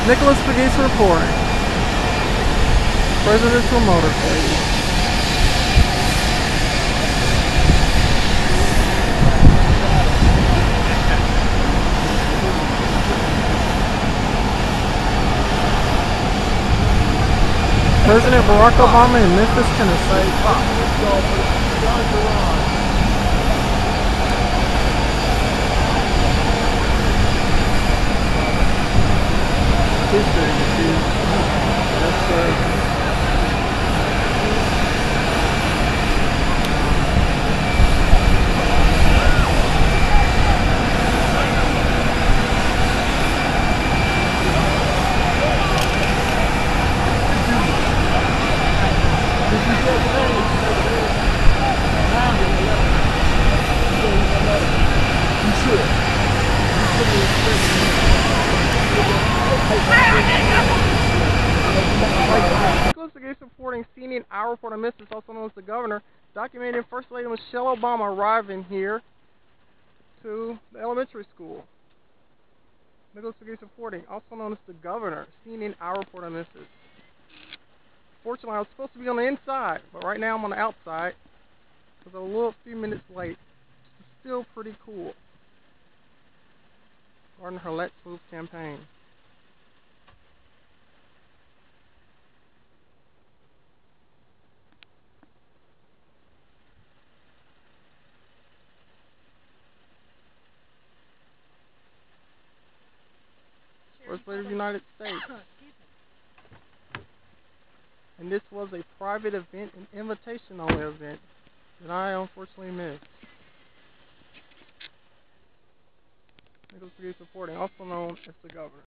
Nicholas Pegues reporting. Presidential motorcade. President Barack Obama in Memphis, Tennessee. Nicholas Pegues reporting CNN Our Report on Memphis, also known as the governor, documenting First Lady Michelle Obama arriving here to the elementary school. Nicholas Pegues reporting, also known as the governor, CNN Our Report on Memphis. Fortunately, I was supposed to be on the inside, but right now I'm on the outside because I'm a few minutes late. It's still pretty cool. Regarding her Let's Move campaign. First Lady of the United States. And this was a private event, an invitation-only event, that I unfortunately missed. Nicholas Pegues reporting, also known as the governor.